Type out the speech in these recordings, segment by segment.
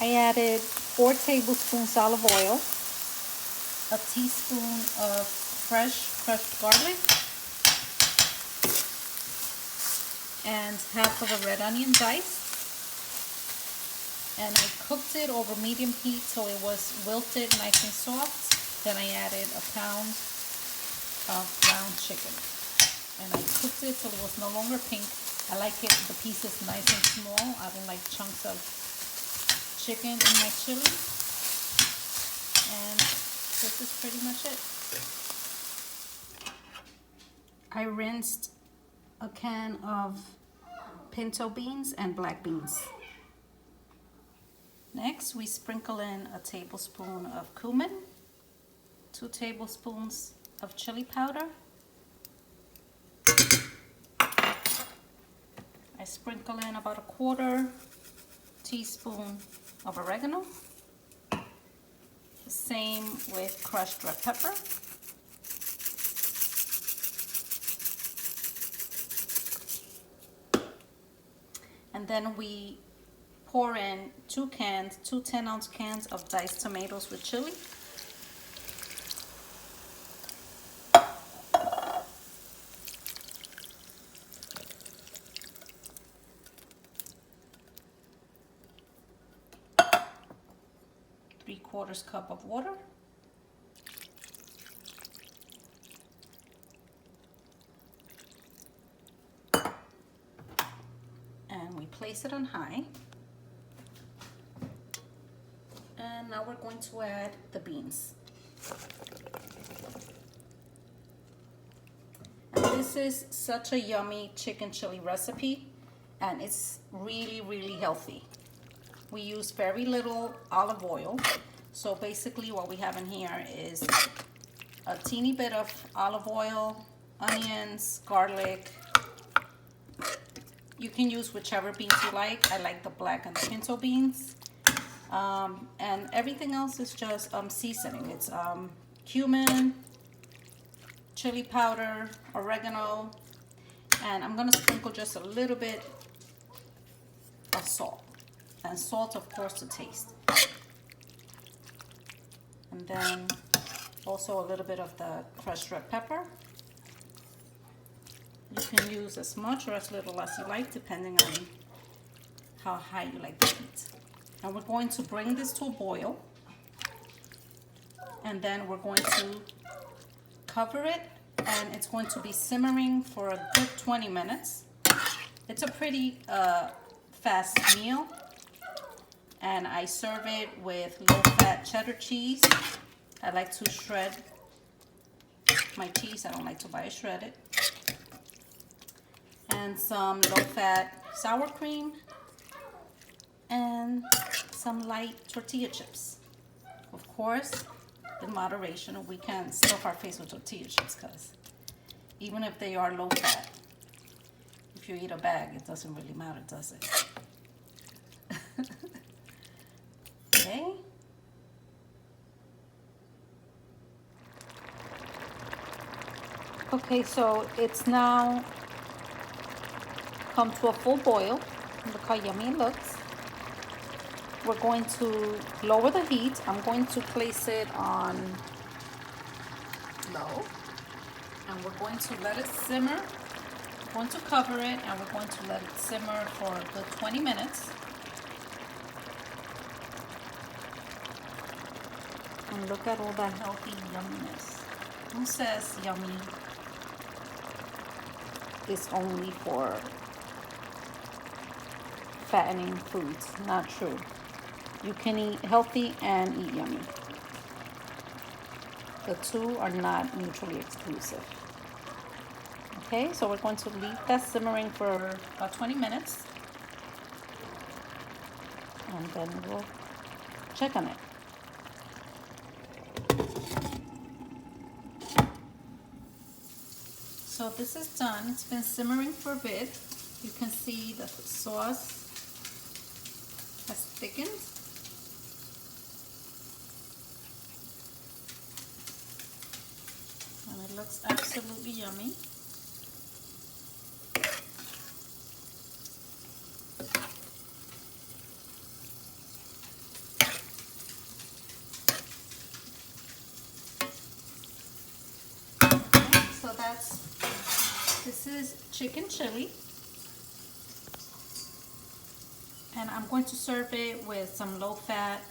I added 4 tablespoons olive oil, a teaspoon of fresh crushed garlic, and half of a red onion diced. And I cooked it over medium heat till it was wilted, nice and soft. Then I added a pound of ground chicken. And I cooked it till it was no longer pink. I like it, the pieces nice and small. I don't like chunks of chicken in my chili. And this is pretty much it. I rinsed a can of pinto beans and black beans. Next, we sprinkle in a tablespoon of cumin, 2 tablespoons of chili powder. I sprinkle in about a 1/4 teaspoon of oregano. The same with crushed red pepper. And then we pour in 2 10-ounce cans of diced tomatoes with chili. Three-quarters cup of water. And we place it on high. And now we're going to add the beans. And this is such a yummy chicken chili recipe, and it's really, really healthy. We use very little olive oil. So basically what we have in here is a teeny bit of olive oil, onions, garlic. You can use whichever beans you like. I like the black and the pinto beans. And everything else is just seasoning. It's cumin, chili powder, oregano, and I'm gonna sprinkle just a little bit of salt. And salt, of course, to taste. And then also a little bit of the crushed red pepper. You can use as much or as little as you like, depending on how high you like the heat. And we're going to bring this to a boil. And then we're going to cover it, and it's going to be simmering for a good 20 minutes. It's a pretty fast meal. And I serve it with low-fat cheddar cheese. I like to shred my cheese. I don't like to buy it shredded. And some low-fat sour cream. And some light tortilla chips. Of course, in moderation. We can't stuff our face with tortilla chips, because even if they are low-fat, if you eat a bag, it doesn't really matter, does it? Okay. Okay, so it's now come to a full boil. Look how yummy it looks. We're going to lower the heat. I'm going to place it on low. And we're going to let it simmer. We're going to cover it, and we're going to let it simmer for a good 20 minutes. And look at all that healthy yumminess. Who says yummy is only for fattening foods? Not true. You can eat healthy and eat yummy. The two are not mutually exclusive. Okay, so we're going to leave that simmering for about 20 minutes. And then we'll check on it. So this is done. It's been simmering for a bit. You can see that the sauce has thickened. And it looks absolutely yummy. Okay, so this is chicken chili. And I'm going to serve it with some low-fat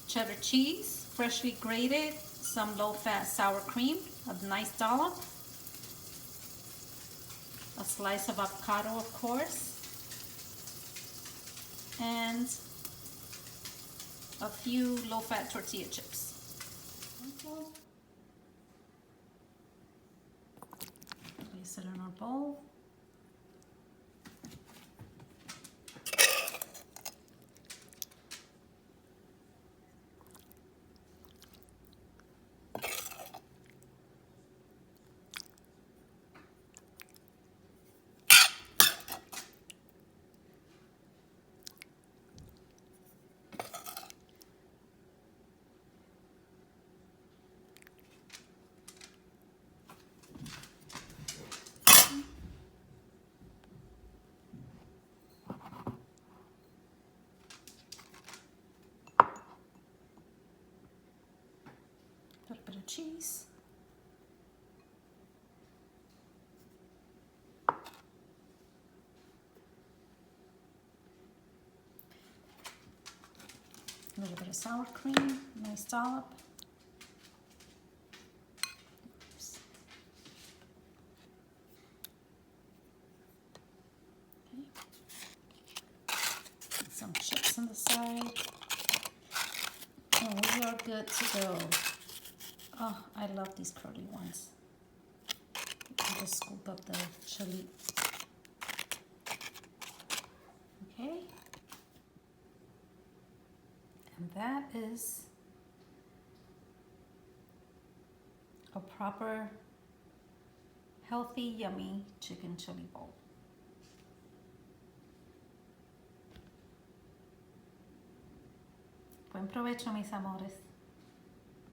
cheddar cheese, freshly grated, some low-fat sour cream, a nice dollop, a slice of avocado, of course, and a few low-fat tortilla chips. Place it in our bowl. A little bit of cheese. A little bit of sour cream, nice dollop. Oops. Okay. Some chips on the side. And we are good to go. Oh, I love these curly ones. I'll just scoop up the chili. Okay. And that is a proper, healthy, yummy chicken chili bowl. Buen provecho, mis amores.